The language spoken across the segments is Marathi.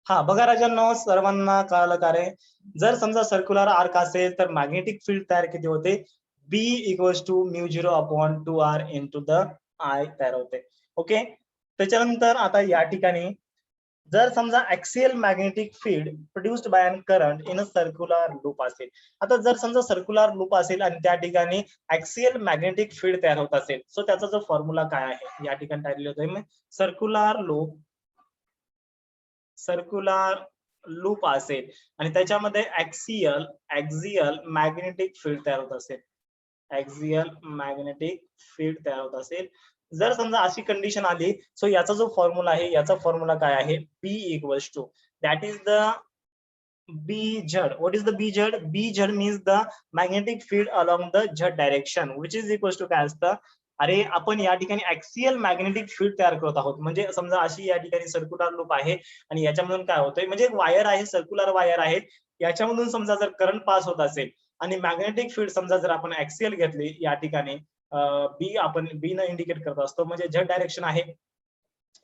हा बघा राजांनो, सर्वांना कळालं का रे? जर समजा सर्क्युलर आर्क असेल तर मॅग्नेटिक फील्ड तयार किती होते? B equals to mu 0 upon 2R into the I तयार होते. ओके, त्याच्यानंतर आता या ठिकाणी जर समजा axial magnetic field produced by an current in a circular loop असेल. आता जर समजा सर्क्युलर लूप असेल आणि त्या ठिकाणी ऍक्सियल मॅग्नेटिक फील्ड तयार होत असेल, सो त्याचा जो फॉर्म्युला काय आहे या ठिकाणी टाकलेलं होतं मी. सर्क्युलर लूप असेल आणि त्याच्यामध्ये ऍक्सियल मॅग्नेटिक फील्ड तयार होत असेल. ऍक्सियल मॅग्नेटिक फील्ड तयार होत असेल. जर समजा अशी कंडिशन आली, सो याचा जो फॉर्म्युला आहे, याचा फॉर्म्युला काय आहे? B equals to that is the BZ. What is the BZ? BZ means the magnetic field along the Z direction, which is equals to काय असतं? अरे आपण या ठिकाणी ऍक्सियल मॅग्नेटिक फील्ड तयार करत आहोत. म्हणजे समजा अशी या ठिकाणी सर्क्युलर लूप आहे आणि याच्यामधून काय होतंय, म्हणजे एक वायर आहे, सर्क्युलर वायर आहे, याच्यामधून समजा जर करंट पास होत असेल आणि मॅग्नेटिक फील्ड समजा जर आपण ऍक्सियल घेतली या ठिकाणी बी, आपण बी न इंडिकेट करत असतो, म्हणजे झेड डायरेक्शन आहे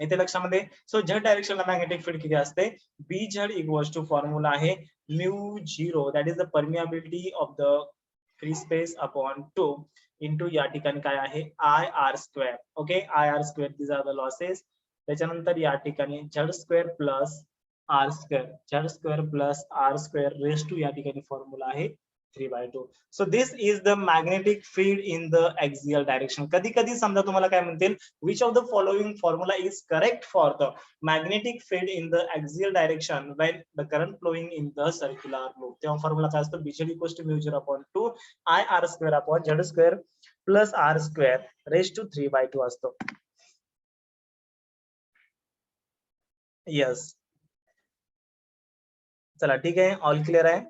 इथे लक्षामध्ये. सो झेड डायरेक्शनला मॅग्नेटिक फील्ड किती असते? BZ इक्वल्स टू फॉर्म्युला आहे mu 0, that is the permeability of the free space upon 2 into या ठिकाणी काय आहे? IR square. Okay, IR square, these are the losses. त्याच्यानंतर या ठिकाणी Z square plus R square, Z square plus R square raise to या ठिकाणी फॉर्म्युला आहे 3/2. So this is the magnetic field in the axial direction. कधी कधी समजा तुम्हाला काय म्हणतील, which of the following formula is correct for the magnetic field in the axial direction when the current flowing in the circular loop. तेव्हा फॉर्म्युला काय असतो? BZ equals to mu 0 upon 2 IR square upon Z square plus R square raise to 3/2 असतो. यस, चला ठीक आहे, ऑल क्लिअर आहे.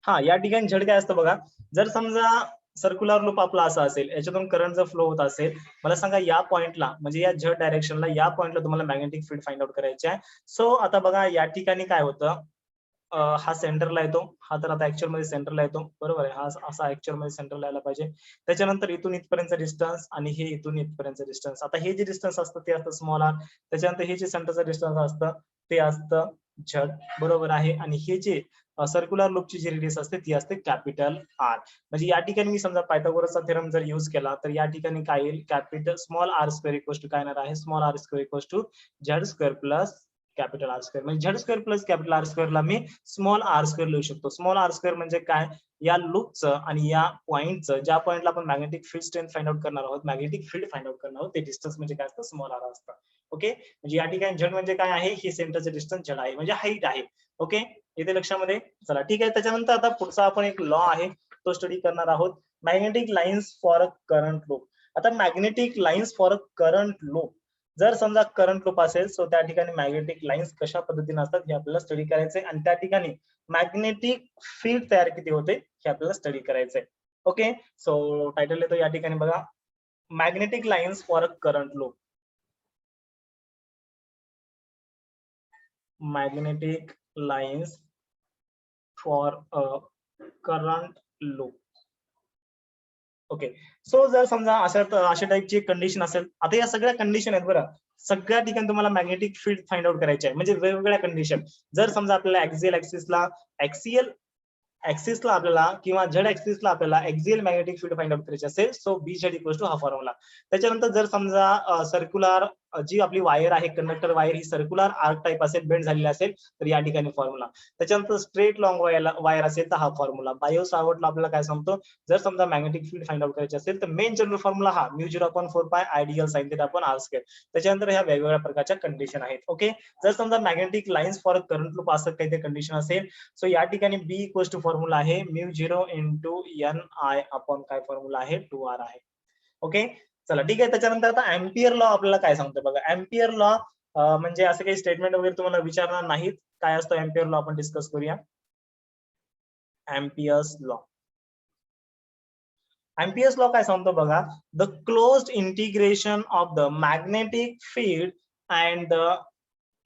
हा, या ठिकाणी झेड काय असतं बघा. जर समजा सर्क्युलर लूप आपला असा असेल, याच्यातून करंट जर फ्लो होत असेल, मला सांगा या पॉइंटला, म्हणजे या झेड डायरेक्शनला, या पॉइंटला तुम्हाला मॅग्नेटिक फील्ड फाइंड आउट करायचे आहे. सो आता बघा या ठिकाणी काय होतं, हा सेंटरला येतो, हा तर आता ऍक्च्युअल मध्ये सेंटरला येतो, बरोबर आहे, हा असा ऍक्च्युअल मध्ये सेंटरला यायला पाहिजे. त्याच्यानंतर इथून इथपर्यंत डिस्टन्स आणि हे इथून इथपर्यंत डिस्टन्स. आता हे जे डिस्टन्स असतं ते असतं स्मॉल आर, त्याच्यानंतर हे जे सेंटरचं डिस्टन्स असतं ते असतं झेड, बरोबर आहे. आणि हे जे सर्क्युलर लूपची जी रेडियस असते ती असते कॅपिटल आर. म्हणजे या ठिकाणी मी समजा पायथागोरसचा थेरम जर यूज केला तर या ठिकाणी काय येईल? Capital small R square equals to काय येणार आहे? Small R square equals to Z square plus capital R square. म्हणजे Z square plus capital R स्क्वेअरला मी स्मॉल आर स्क्वेअर लिहू शकतो. स्मॉल आर स्क्वेअर म्हणजे काय? या लूपचं आणि या पॉइंटचं, ज्या पॉइंटला आपण magnetic field strength find out करणार आहोत, मॅग्नेटिक फील्ड फाइंड आउट करणार आहोत, ते डिस्टन्स म्हणजे काय असतं? स्मॉल आर असतं. ओके, म्हणजे या ठिकाणी झेड म्हणजे काय आहे? ही सेंटरचं डिस्टन्स झेड आहे, म्हणजे हाईट आहे. ओके, इथे लक्षामध्ये. चला ठीक आहे, त्याच्यानंतर आता पुढचा आपण एक लॉ आहे तो स्टडी करणार आहोत, magnetic lines for a current loop. आता magnetic lines for a current loop, जर समजा करंट लूप असेल सो त्या ठिकाणी मॅग्नेटिक लाईन्स कशा पद्धतीने असतात हे आपल्याला स्टडी करायचंय आणि त्या ठिकाणी मॅग्नेटिक फील्ड तयार किती होते हे आपल्याला स्टडी करायचंय. ओके, सो टायटल येतो या ठिकाणी बघा, magnetic lines for a current loop. Magnetic lines for a current loop. Okay, so जर समजा अशा टाइपची कंडिशन असेल, आता या सगळ्या कंडिशन आहेत बरं, सगळ्या ठिकाणी तुम्हाला मॅग्नेटिक फील्ड फाइंड आउट करायचे आहे, म्हणजे वेगवेगळ्या कंडिशन. जर समजा आपल्याला ऍक्सियल ऍक्सिसला आपल्याला किंवा झेड ऍक्सिसला आपल्याला axial magnetic field find out करायचे असेल, सो BZ इक्वल्स टू हा फॉर्म्युला. त्याच्यानंतर जर समजा सर्क्युलर जी आपली वायर आहे, कंडक्टर वायर, ही सर्क्युलर आर्क टाइप असेल, बेंड झालेली असेल, तर या ठिकाणी फॉर्म्युला. त्याच्यानंतर स्ट्रेट लॉंग वायर असेल तर हा फॉर्म्युला. बायो सावर्टला आपल्याला काय सांगतो, जर समजा मॅग्नेटिक फील्ड फाइंड आउट करायचे असेल तर मेन जनरल फॉर्म्युला हा mu 0 upon 4 pi I dl sine theta upon R square. त्याच्यानंतर ह्या वेगवेगळ्या प्रकारच्या कंडिशन आहेत. ओके, जर समजा magnetic lines for current loop असं काही कंडिशन असेल, सो या ठिकाणी B इक्वल्स टू फॉर्म्युला आहे म्यू 0 इंटू NI अपॉन काय फॉर्म्युला आहे? 2R आहे. ओके, चला ठीक आहे. त्याच्यानंतर आता एम्पियर लॉ आपल्याला काय सांगतो बघा. एम्पियर लॉ म्हणजे असं काही स्टेटमेंट वगैरे तुम्हाला विचारणार नाहीत, काय असतो एम्पियर लॉ आपण डिस्कस करूया. एम्पियर्स लॉ, एम्पियर्स लॉ काय सांगतो बघा, the closed integration of the magnetic field and the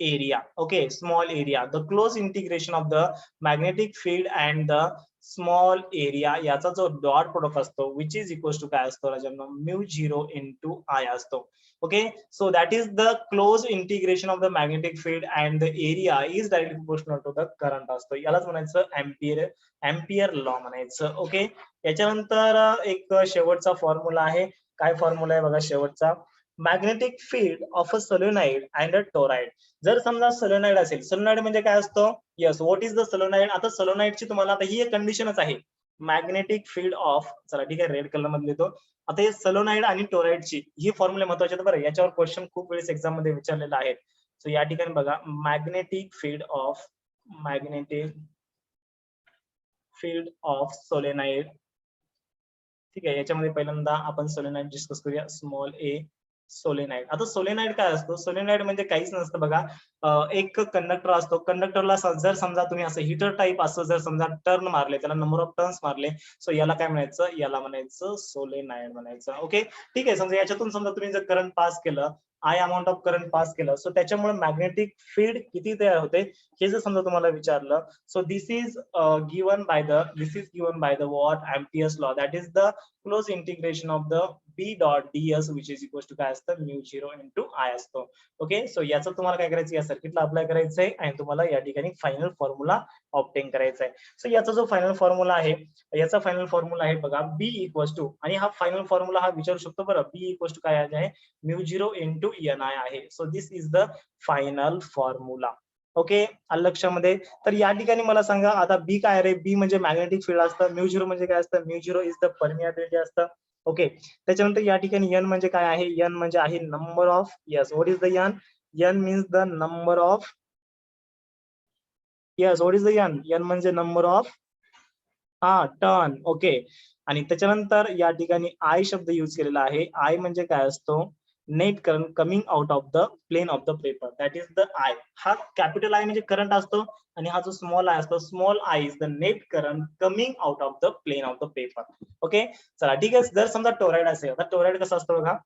area, okay, small area, the close integration of the magnetic field and the small area याचा जो डॉट प्रोडक्ट असतो विच इज इक्वल टू काय असतो राजांनो, μ0 इंटू आय असतो. Okay, so that is the close integration of the magnetic field and the area is directly proportional to the current असतो. यालाच म्हणायचं एम्पियर लॉ म्हणायचं. ओके, याच्यानंतर एक शेवटचा फॉर्म्युला आहे. काय फॉर्म्युला आहे बघा शेवटचा, magnetic field of a solenoid and a toroid. जर समजा सोलेनॉइड असेल, सोलेनॉइड म्हणजे काय असतो, yes what is the solenoid. आता सोलेनॉइडची तुम्हाला आता ही एक कंडिशनच आहे, मॅग्नेटिक फील्ड ऑफ, चला ठीक आहे रेड कलर मध्ये लिहितो. आता हे सोलेनॉइड आणि टोराइडची ही फॉर्म्युला महत्वाचे आहेत बरं, याच्यावर क्वेश्चन खूप वेळेस एक्झाम मध्ये विचारलेला आहे. सो या ठिकाणी बघा, मॅग्नेटिक फील्ड ऑफ सोलेनॉइड. ठीक आहे, याच्यामध्ये पहिल्यांदा आपण सोलेनॉइड डिस्कस करूया, स्मॉल ए सोलेनाइड. आता सोलेनाइड काय असतो, सोलेनाइड म्हणजे काहीच नसतं बघा, एक कंडक्टर असतो. कंडक्टरला जर समजा तुम्ही असं हिटर टाईप असं जर समजा टर्न मारले, त्याला नंबर ऑफ टर्न्स मारले, सो याला काय म्हणायचं, याला म्हणायचं सोलेनाइड म्हणायचं. ओके, ठीक आहे. समजा याच्यातून समजा तुम्ही जर करंट पास केलं, I amount of current pass केलं, सो त्याच्यामुळे मॅग्नेटिक फील्ड किती तयार होते हे जर समजा तुम्हाला विचारलं, so this is given by the what Ampere's law, that is the close integration of the B dot ds which is equals to काय असतं, μ0 into I असतो. ओके, सो याचं तुम्हाला काय करायचं, या सर्किटला अप्लाय करायचंय आणि तुम्हाला या ठिकाणी फायनल फॉर्म्युला ऑब्टेन करायचा आहे. सो याचा जो फायनल फॉर्म्युला आहे, याचा फायनल फॉर्म्युला आहे बघा, बी इक्वल्स टू, आणि हा फायनल फॉर्म्युला हा विचारू शकतो बरं, बी इक्वल्स टू काय आहे, μ0 into ni आहे. So this is the final formula. Okay, आलं लक्षामध्ये. तर या ठिकाणी मला सांगा आता बी काय रे, बी म्हणजे मॅग्नेटिक फील्ड असतं, μ0 म्हणजे काय असतं, μ0 इज द परमियाबिलिटी असतं. ओके, त्याच्यानंतर या ठिकाणी n म्हणजे काय आहे, n म्हणजे आहे number of, yes what is the n, n means the number of, yes what is the n, n म्हणजे नंबर ऑफ टर्न. ओके, आणि त्याच्यानंतर या ठिकाणी आय शब्द यूज केलेला आहे. आय म्हणजे काय असतो, net current coming out of the plane of the paper, that is the I. हा कॅपिटल आय म्हणजे करंट असतो, आणि हा जो स्मॉल आय असतो, small I is the net current coming out of the plane of the paper. Okay, चला ठीक आहे. जर समजा टोराइड असेल, आता टोराइड कसं असतं बघा,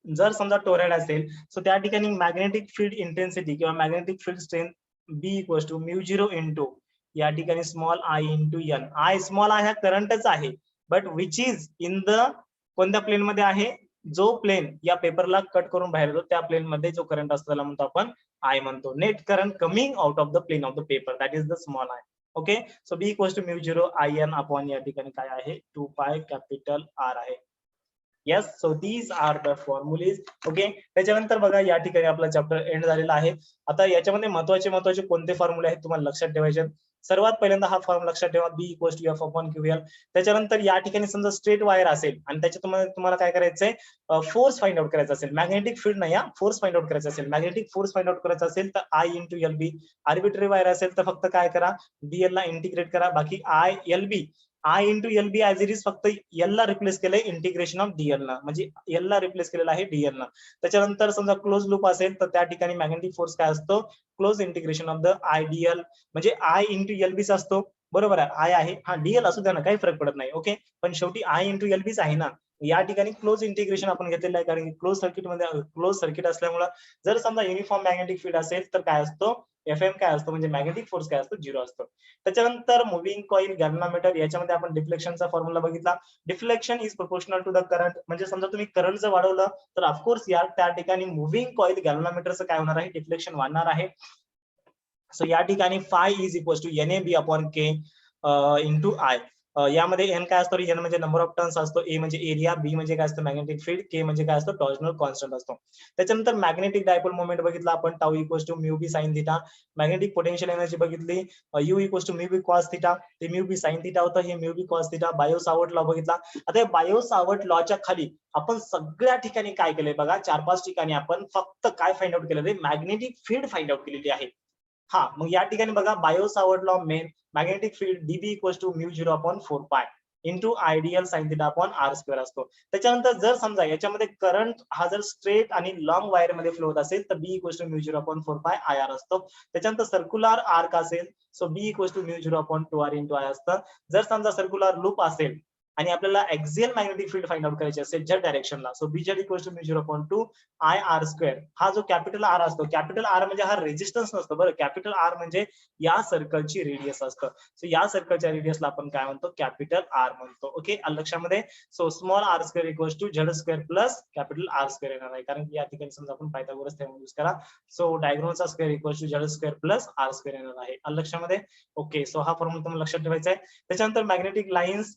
जर समजा टोराइड असेल, सो त्या ठिकाणी मॅग्नेटिक फील्ड इंटेन्सिटी किंवा magnetic field strength B equals to μ0 into या ठिकाणी small I into N. I small I हा करंटच आहे, but which is in the कोणत्या प्लेन मध्ये आहे, जो प्लेन या पेपरला कट करून बाहेर येतो त्या प्लेन मध्ये जो करंट असतो त्याला म्हणतो आपण आय म्हणतो, net current coming out of the plane of the paper, that is the small I. Okay, so B equals to μ0 in upon या ठिकाणी काय आहे 2 पाय कॅपिटल आर आहे. Yes, so these are the formulae. Okay, त्याच्यानंतर बघा या ठिकाणी आपला चॅप्टर एंड झालेला आहे. आता याच्यामध्ये महत्वाचे कोणते फॉर्म्युले आहेत तुम्हाला लक्षात ठेवायचे. सर्वात पहिल्यांदा हा फॉर्म लक्षात ठेवा, B equals to F upon QL. त्याच्यानंतर या ठिकाणी समजा स्ट्रेट वायर असेल आणि त्याच्यात तुम्हाला काय करायचंय, फोर्स फाइंड आउट करायचा असेल, मॅग्नेटिक फील्ड नाही, फोर्स फाइंड आउट करायचा असेल, मॅग्नेटिक फोर्स फाइंड आउट करायचा असेल तर I into L B. Arbitrary wire असेल तर फक्त काय करा, डीएल ला इंटिग्रेट करा, बाकी I L B, I into L B as it is, फक्त एल ला रिप्लेस केलंय इंटिग्रेशन ऑफ डीएल ला, म्हणजे एल ला रिप्लेस केलेला आहे डीएल ला. त्याच्यानंतर समजा क्लोज लूप असेल तर त्या ठिकाणी मॅग्नेटिक फोर्स काय असतो, close integration of the IDLE, म्हणजे आय इंटू एल बीच असतो. बरोबर आहे, आय आहे, हा डीएल असू द्या ना, काही फरक पडत नाही. ओके, पण शेवटी आय इंटू एल बीच आहे ना. या ठिकाणी क्लोज इंटिग्रेशन आपण घेतलेलं आहे, कारण की क्लोज सर्किट असल्यामुळे जर समजा युनिफॉर्म मॅग्नेटिक फील्ड असेल तर काय असतो, एफ एम काय असतो, म्हणजे मॅग्नेटिक फोर्स काय असतो, 0 असतो. त्याच्यानंतर मुव्हिंग कॉइल गॅल्व्हनोमीटर, याच्यामध्ये आपण डिफ्लेक्शनचा फॉर्म्युला बघितला. Deflection is proportional to the current, म्हणजे समजा तुम्ही करंट जर वाढवलं तर ऑफकोर्स यार त्या ठिकाणी मुव्हिंग कॉइल गॅल्व्हनोमीटरचं काय होणार आहे, डिफ्लेक्शन वाढणार आहे. सो या ठिकाणी phi is equal to N A B upon K into I. यामध्ये एन काय असतो, एन म्हणजे नंबर ऑफ टर्न्स असतो, ए म्हणजे एरिया, बी म्हणजे काय असतं मॅग्नेटिक फील्ड, के म्हणजे काय असतो टॉर्जनल कॉन्स्टंट असतो. त्याच्यानंतर मॅग्नेटिक डायपोल मोमेंट बघितला आपण, tau equals to mu B sine theta. Magnetic potential energy बघितली, U equals to mu B cos theta, ते म्यू बी साइन थिटा होतं, हे mu B cos theta. Biot Savart law बघितला. आता बायो सावर्ट लॉच्या खाली आपण सगळ्या ठिकाणी काय केलंय बघा, 4-5 ठिकाणी आपण फक्त काय फाइंड आउट केलेलं आहे, मॅग्नेटिक फील्ड फाइंड आउट केलेली आहे. हा, मग या ठिकाणी बघा Biot Savart law main magnetic field dB equals to म्यू0 upon 4 pi into IDL sine theta upon R square असतो. त्याच्यानंतर जर समजा याच्यामध्ये करंट हा जर स्ट्रेट आणि लॉंग वायर मध्ये फ्लो होत असेल तर बी इक्वल्स टू म्यू0 अपॉन 4 पाय आय आर असतो. त्याच्यानंतर सर्क्युलर आर्क असेल सो बी इक्वल्स टू म्यू0 अपॉन 2 आर इंटू आय असतं. जर समजा सर्क्युलर लूप असेल आणि आपल्याला axial magnetic field find out करायचे असेल झेड डायरेक्शनला, so B Z equals to mu 0.2 I R square. हा जो कॅपिटल आर असतो, कॅपिटल आर म्हणजे हा रेजिस्टन्स नसतो बरं, कॅपिटल आर म्हणजे या सर्कलची रेडियस असतं. सो या सर्कलच्या रेडियसला आपण काय म्हणतो, कॅपिटल आर म्हणतो. ओके, लक्षामध्ये. So small R square equals to Z square plus capital R square येणार आहे, कारण की या ठिकाणी समजा आपण पायथागोरस थेरम यूज करा. सो डायगोनलचा square equals to Z square plus R square येणार आहे. लक्षामध्ये. ओके, सो हा फॉर्म्युला तुम्हाला लक्षात ठेवायचा आहे. त्याच्यानंतर magnetic lines.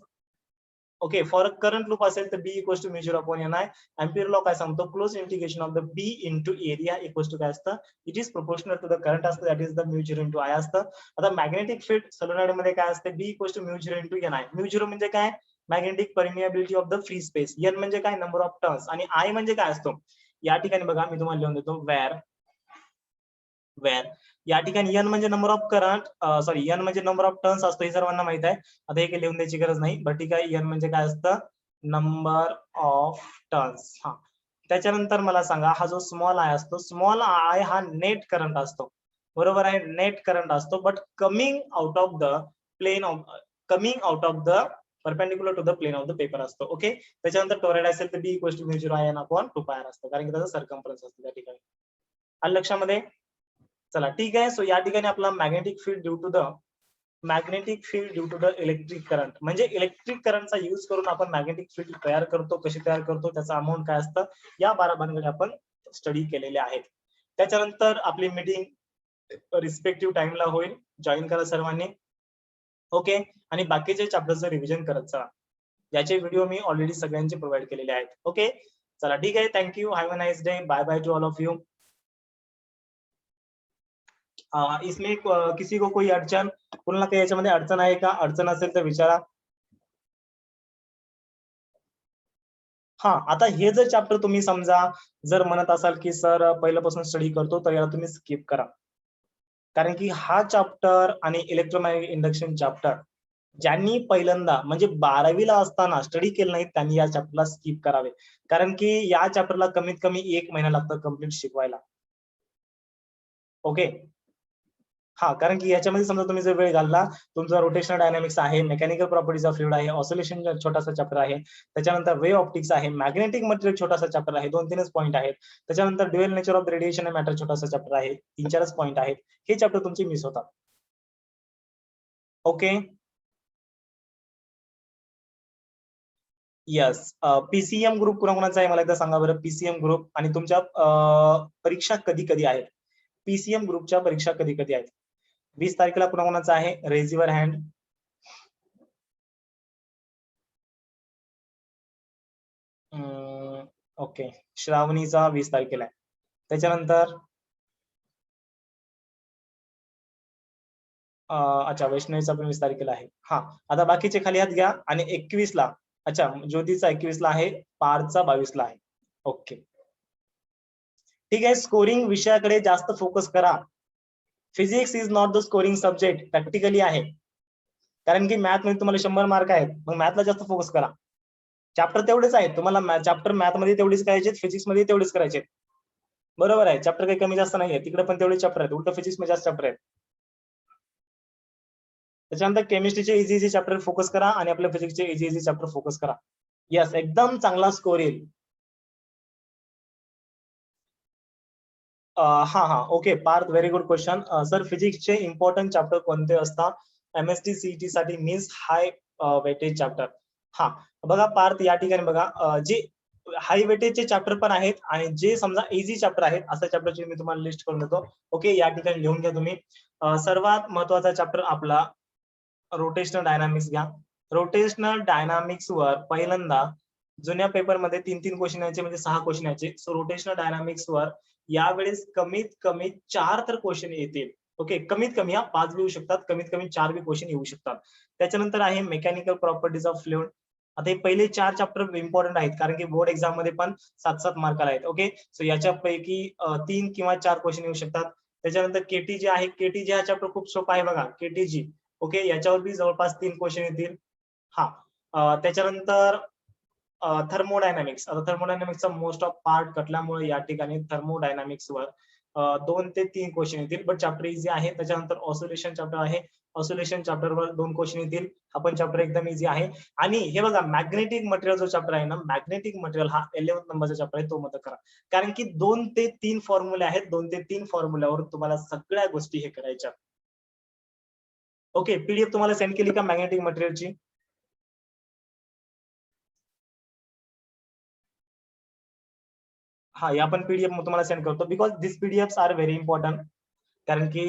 Okay, for a current loop असेल तर B equals to mu 0.ni. Ampere law काय सांगतो, close integration of the B into area equals to काय असतं, it is proportional to the current असतं, that is the mu 0 into I असतं. आता मॅग्नेटिक फील्ड सोलेनॉइड मध्ये काय असते, B equals to mu 0 into N I. Mu 0 म्हणजे काय, magnetic permeability of the free space. N म्हणजे काय, नंबर ऑफ टर्न्स. आणि आय म्हणजे काय असतो, या ठिकाणी बघा मी तुम्हाला लिहून देतो, वेर या ठिकाणी एन म्हणजे number of current, sorry N म्हणजे नंबर ऑफ टर्न्स असतो, हे सर्वांना माहित आहे. आता हे लिहून द्यायची गरज नाही, बट ठीक आहे. एन म्हणजे काय असतं, नंबर ऑफ टर्न्स. हा, त्याच्यानंतर मला सांगा, हा जो स्मॉल आय असतो, स्मॉल आय हा नेट करंट असतो, बरोबर आहे, नेट करंट असतो, but coming out of the plane of, coming out of the perpendicular to the plane of the paper असतो. ओके, त्याच्यानंतर टोराइड असेल तर B equals to mu 0 I N upon 2 pi R असतं, कारण की त्याचा सर्कम्फरन्स असतो त्या ठिकाणी. आलं लक्षामध्ये. चला ठीक आहे. सो या ठिकाणी आपला magnetic field due to the electric current, म्हणजे इलेक्ट्रिक करंटचा यूज करून आपण मॅग्नेटिक फील्ड तयार करतो. कशी तयार करतो, त्याचा अमाऊंट काय असतं, या 12 भानगडी आपण स्टडी केलेले आहेत. त्याच्यानंतर आपली मीटिंग रिस्पेक्टिव्ह टाइमला होईल, जॉईन करा सर्वांनी. ओके, आणि बाकीचे चॅप्टरचं रिव्हिजन करत चला. याचे व्हिडिओ मी ऑलरेडी सगळ्यांचे प्रोव्हाइड केलेले आहेत. ओके, चला ठीक आहे. Thank you, have a nice day, bye bye to all of you. इसमें किसी को कोई अडचण, कुणाला काही याच्यामध्ये अडचण आहे का, अडचण असेल तर विचारा. हा, आता हे जर चॅप्टर तुम्ही समजा जर म्हणत असाल की सर पहिल्यापासून स्टडी करतो, तर याला तुम्ही स्किप करा, कारण की हा चॅप्टर आणि इलेक्ट्रोमॅग्नेटिक इंडक्शन चॅप्टर ज्यांनी पहिल्यांदा म्हणजे 12वीला असताना स्टडी केलं नाही त्यांनी या चॅप्टरला स्किप करावे, कारण की या चॅप्टरला कमीत कमी 1 महिना लागतो कम्प्लीट शिकवायला. ओके, हा, कारण की याच्यामध्ये समजा तुम्ही जर वेळ घालला, तुमचा रोटेशनल डायनामिक्स आहे, मेकॅनिकल प्रॉपर्टीज ऑफ फ्लुइड आहे, ऑसिलेशन छोटासा चॅप्टर आहे, त्याच्यानंतर वेव्ह ऑप्टिक्स आहे, मॅग्नेटिक मटेरियल छोटासा चॅप्टर आहे, 2-3च पॉईंट आहेत, त्याच्यानंतर dual nature of radiation and matter छोटासा चॅप्टर आहे, 3-4च पॉईंट आहेत. हे चॅप्टर तुमचे मिस होतात. Okay, yes. पीसीएम ग्रुप कोणाकोणाचा आहे मला एकदा सांगा बरं, पीसीएम ग्रुप, आणि तुमच्या परीक्षा कधी कधी आहेत, पीसीएम ग्रुपच्या परीक्षा कधी कधी आहेत. 20 तारखेला कोणाकोणाचा आहे, रेज युअर हँड. ओके, श्रावणीचा 20 तारखेला आहे. त्याच्यानंतर अच्छा, वैष्णवीचा पण 20 तारखेला आहे. हा, आता बाकीचे खाली हात घ्या. आणि 21ला, अच्छा, ज्योतीचा 21ला आहे, पारचा 22ला आहे. ओके, ठीक आहे. स्कोरिंग विषयाकडे जास्त फोकस करा. Physics is not the scoring subject, practically आहे, कारण की मॅथ मध्ये तुम्हाला 100 मार्क आहेत, मग मॅथला जास्त फोकस करा. चॅप्टर तेवढेच आहेत तुम्हाला, चॅप्टर मॅथ मध्ये तेवढेच करायचे, फिजिक्स मध्ये तेवढेच करायचे, बरोबर आहे. चॅप्टर काही कमी जास्त नाहीये, तिकडे पण तेवढे चॅप्टर आहेत, उलट फिजिक्स मध्ये जास्त चॅप्टर आहेत. त्याच्यानंतर केमिस्ट्रीचे इझी चॅप्टर फोकस करा, आणि आपल्या फिजिक्सचे इझी चॅप्टर फोकस करा. यस, एकदम चांगला स्कोर येईल. हा हा, okay Parth, very good question. Sir फिजिक्सचे इम्पॉर्टंट चॅप्टर कोणते असतात एमएसटी सीईटी साठी, मीन्स हाय वेटेज चॅप्टर. हा, बघा पार्थ, या ठिकाणी बघा, जे हाय वेटेजचे चॅप्टर पण आहेत, आणि जे समजा इझी चॅप्टर आहेत, अशा चॅप्टरची मी तुम्हाला लिस्ट करून देतो. ओके, या ठिकाणी लिहून घ्या तुम्ही. सर्वात महत्वाचा चॅप्टर आपला रोटेशनल डायनामिक्स घ्या. रोटेशनल डायनामिक्स वर पहिल्यांदा जुन्या पेपरमध्ये 3-3 क्वेश्चन यायचे, म्हणजे 6 क्वेश्चन यायचे. सो रोटेशनल डायनामिक्स वर यावेळेस कमीत कमी 4 तर क्वेश्चन येतील. ओके, कमीत कमी, 5 बी येऊ शकतात, कमीत कमी 4 बी क्वेश्चन येऊ शकतात. त्याच्यानंतर आहे मेकॅनिकल प्रॉपर्टीज ऑफ फ्लुइड. आता हे पहिले 4 चॅप्टर इम्पॉर्टंट आहेत, कारण की बोर्ड एक्झाम मध्ये पण 7-7 मार्काला आहेत. ओके, सो याच्यापैकी 3 किंवा 4 क्वेश्चन येऊ शकतात. त्याच्यानंतर केटीजी आहे, केटीजी हा चॅप्टर खूप सोपा आहे बघा, केटीजी. ओके, याच्यावर बी जवळपास 3 क्वेश्चन येतील. हा, त्याच्यानंतर थर्मोडायनामिक्स. आता थर्मोडायनामिक्सचा मोस्ट ऑफ पार्ट कटल्यामुळे या ठिकाणी थर्मोडायनामिक्स वर 2 ते 3 क्वेश्चन येतील, बट चॅप्टर इझी आहे. त्याच्यानंतर ऑसिलेशन चॅप्टर आहे, ऑसिलेशन चॅप्टरवर 2 क्वेश्चन येतील. हा पण चॅप्टर एकदम इझी आहे. आणि हे बघा मॅग्नेटिक मटेरियल जो चॅप्टर आहे ना, मॅग्नेटिक मटेरियल हा 11th नंबरचा चॅप्टर आहे, तो मत करा. कारण की 2 ते 3 फॉर्म्युले आहेत. 2 ते 3 फॉर्म्युल्यावर तुम्हाला सगळ्या गोष्टी हे करायच्या. ओके, पीडीएफ तुम्हाला सेंड केली का मॅग्नेटिक मटेरियलची? हा, या पण पीडीएफ तुम्हाला सेंड करतो, because this PDF are very important. कारण की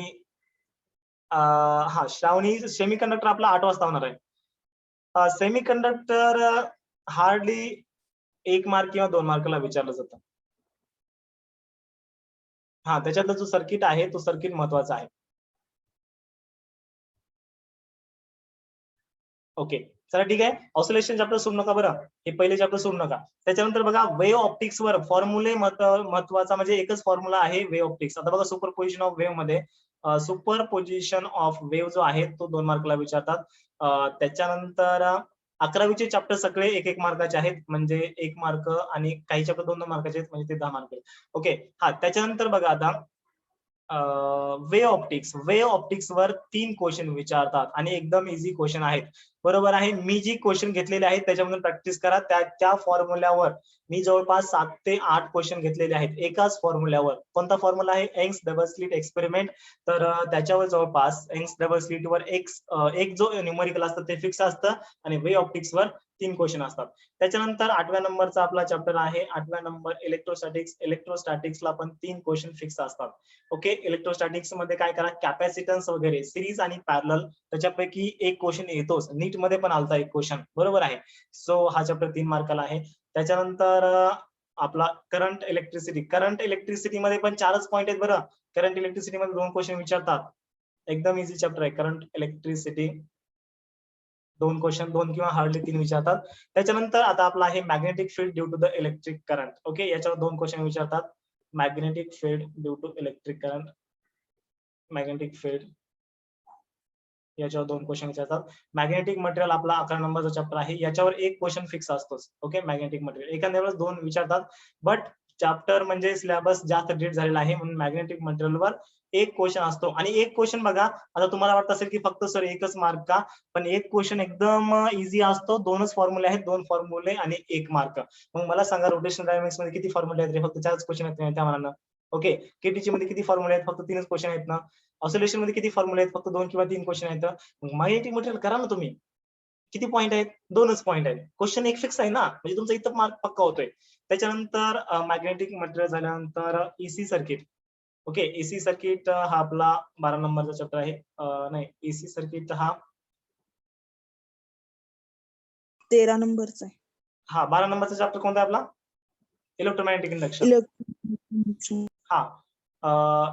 हा, श्रावणी सेमीकंडक्टर आपला 8 वाजता होणार आहे. सेमीकंडक्टर हार्डली 1 मार्क किंवा 2 मार्कला विचारलं जातं. हा, त्याच्यातला जो सर्किट आहे तो सर्किट महत्वाचा आहे. ओके, चला ठीक आहे. ऑसिलेशन चॅप्टर सोडू नका बरं, हे पहिले चॅप्टर सोडू नका. त्याच्यानंतर बघा वेव्ह ऑप्टिक्स वर फॉर्म्युले महत्वाचा म्हणजे एकच फॉर्म्युला आहे वेव्ह ऑप्टिक्स. आता बघा सुपरपोजिशन ऑफ वेव्ह मध्ये सुपरपोजिशन ऑफ वेव्ह जो आहे तो 2 मार्कला विचारतात. त्याच्यानंतर 11वीचे चॅप्टर सगळे 1-1 मार्काचे आहेत, म्हणजे 1 मार्क, आणि काही चॅप्टर 2-2 मार्काचे आहेत, म्हणजे ते 10 मार्क आहेत. ओके, हा, त्याच्यानंतर बघा आता वेव्ह ऑप्टिक्स वर 3 क्वेश्चन विचारतात आणि एकदम इझी क्वेश्चन आहेत. बरोबर आहे. मी जी क्वेश्चन घेतलेले आहेत त्याच्यामधून प्रॅक्टिस करा. त्या फॉर्म्युल्यावर मी जवळपास 7 ते 8 क्वेश्चन घेतलेले आहेत एकाच फॉर्म्युल्यावर. कोणता फॉर्म्युला आहे? Young's double slit experiment. तर त्याच्यावर जवळपास यंग्स डबल स्लिट वर एक जो न्यूमेरिकल असतं ते फिक्स असतं, आणि वेव्ह ऑप्टिक्स वर 3 क्वेश्चन असतात. त्याच्यानंतर 8व्या नंबरचा आपला चॅप्टर आहे 8व्या नंबर इलेक्ट्रोस्टॅटिक्स. इलेक्ट्रोस्टॅटिक्सला पण 3 क्वेश्चन फिक्स असतात. ओके, इलेक्ट्रोस्टॅटिक्स मध्ये काय करा, कॅपॅसिटन्स वगैरे सिरीज आणि पॅरलल त्याच्यापैकी एक क्वेश्चन येतोच. नीट मध्ये पण आलता एक क्वेश्चन, बरोबर आहे. सो हा चॅप्टर 3 मार्काला आहे. त्याच्यानंतर आपला करंट इलेक्ट्रिसिटी मध्ये पण 4च पॉईंट आहेत बरं. करंट इलेक्ट्रिसिटी मध्ये 2 क्वेश्चन विचारतात. एकदम इझी चॅप्टर आहे करंट इलेक्ट्रिसिटी. 2 क्वेश्चन, 2 किंवा हार्डली 3 विचारतात. त्याच्यानंतर आता आपला आहे magnetic field due to the electric current. Okay, याच्यावर 2 क्वेश्चन विचारतात. Magnetic field due to electric current, magnetic field, याच्यावर 2 क्वेश्चन विचारतात. मॅग्नेटिक मटेरियल आपला 11 नंबरचा चॅप्टर आहे, याच्यावर एक क्वेश्चन फिक्स असतोच. ओके, मॅग्नेटिक मटेरियल एखाद्या वेळेस 2 विचारतात, बट चॅप्टर म्हणजे सिलेबस जास्त डिट झालेला आहे म्हणून मॅग्नेटिक मटेरियलवर एक क्वेश्चन असतो. आणि एक क्वेश्चन बघा, आता तुम्हाला वाटत असेल की फक्त सर एकच मार्क का, पण एक क्वेश्चन एकदम इझी असतो. 2च फॉर्म्युले आहेत, 2 फॉर्म्युले आणि 1 मार्क. मग मला सांगा रोटेशनल डायनॅमिक्स मध्ये किती फॉर्म्युले आहेत रे? फक्त 4च क्वेश्चन आहेत त्या मानानं. ओके, केटीची मध्ये किती फॉर्म्युले आहेत? फक्त 3च क्वेश्चन आहेत ना. ऑसिलेशन मध्ये किती फॉर्म्युले आहेत? फक्त 2 किंवा 3 क्वेश्चन आहेत. मॅग्नेटिक मटेरियल करा ना तुम्ही. किती पॉईंट आहेत? 2च पॉईंट आहेत. क्वेश्चन एक फिक्स आहे ना, म्हणजे तुमचा इथं मार्क पक्का होतोय. त्याच्यानंतर मॅग्नेटिक मटेरियल झाल्यानंतर AC circuit. Okay, AC circuit हा आपला 12 नंबरचा चॅप्टर आहे. नाही, एसी सर्किट हा 13 नंबरचा आहे. हा, 12 नंबरचा चॅप्टर कोणता आहे आपला? Electromagnetic induction. हा,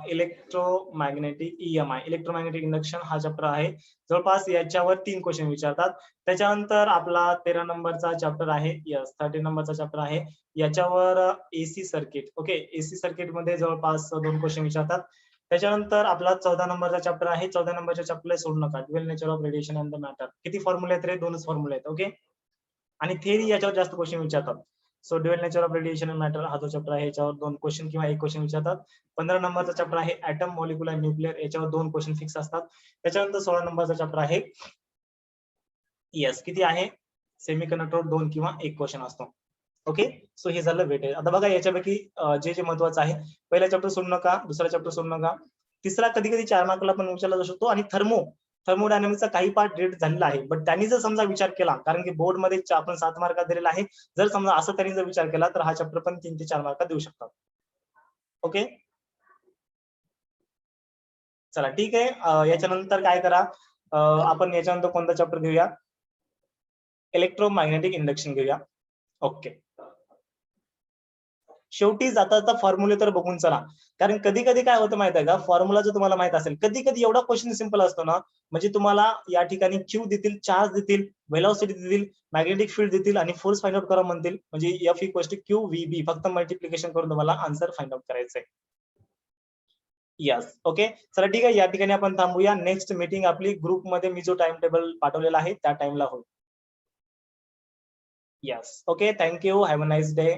इलेक्ट्रोमॅग्नेटिक EMI, इलेक्ट्रोमॅग्नेटिक इंडक्शन हा चॅप्टर आहे. जवळपास याच्यावर 3 क्वेश्चन विचारतात. त्याच्यानंतर आपला 13 नंबरचा चॅप्टर आहे, 13 नंबरचा चॅप्टर आहे, याच्यावर AC circuit. Okay, AC circuit मध्ये जवळपास 2 क्वेश्चन विचारतात. त्याच्यानंतर आपला 14 नंबरचा चॅप्टर आहे. 14 नंबरच्या चॅप्टरला सोडू नका. Dual nature of radiation and the matter. किती फॉर्म्युले आहेत रे? 2च फॉर्म्युले आहेत. ओके, आणि थेअरी याच्यावर जास्त क्वेश्चन विचारतात. So dual nature of radiation and matter हा जो चॅप्टर आहे याच्यावर 2 क्वेश्चन किंवा 1 क्वेश्चन विचारतात. 15 नंबरचा चॅप्टर आहे ऍटम, मॉलिक्युलर, न्यूक्लियर, याच्यावर 2 क्वेश्चन फिक्स असतात. त्याच्यानंतर 16 नंबरचा चॅप्टर आहे किती आहे? सेमीकंडक्टर 2 किंवा 1 क्वेश्चन असतो. ओके, सो हे झालं वेटेज. आता बघा याच्यापैकी जे महत्वाचं आहे, पहिला चॅप्टर सोडू नका, दुसरा चॅप्टर सोडू नका, तिसरा कधी कधी 4 मार्कला पण विचारला जाऊ शकतो. आणि थर्मोडायनामिक्सचा काही पार्ट रेट झालेला आहे, बट त्यांनी जर समजा विचार केला, कारण की बोर्ड मध्ये आपण 7 मार्क दिलेला आहे, जर समजा असं त्यांनी जर विचार केला तर हा चॅप्टर पण 3 ते 4 मार्क देऊ शकतात. ओके, चला ठीक आहे. याच्यानंतर काय करा, आपण याच्यानंतर कोणता चॅप्टर घेऊया? इलेक्ट्रोमॅग्नेटिक इंडक्शन घेऊया. ओके, शेवटी जाता जाता फॉर्म्युले तर बघून चला, कारण कधी कधी काय होतं माहिती आहे का, फॉर्म्युला जर तुम्हाला माहित असेल, कधी कधी एवढा क्वेश्चन सिंपल असतो ना, म्हणजे तुम्हाला या ठिकाणी क्यू देतील, चार्ज देतील, व्हेलॉसिटी देतील, मॅग्नेटिक फील्ड देतील आणि फोर्स फाइंड आउट करा म्हणतील, म्हणजे F = QVB, फक्त मल्टिप्लिकेशन करून तुम्हाला आन्सर फाइंड आउट करायचंय. यस, ओके, चला ठीक आहे. या ठिकाणी आपण थांबूया. नेक्स्ट मीटिंग आपली ग्रुपमध्ये मी जो टाइम टेबल पाठवलेला आहे त्या टाइमला होईल. Yes, okay, thank you, have a nice day.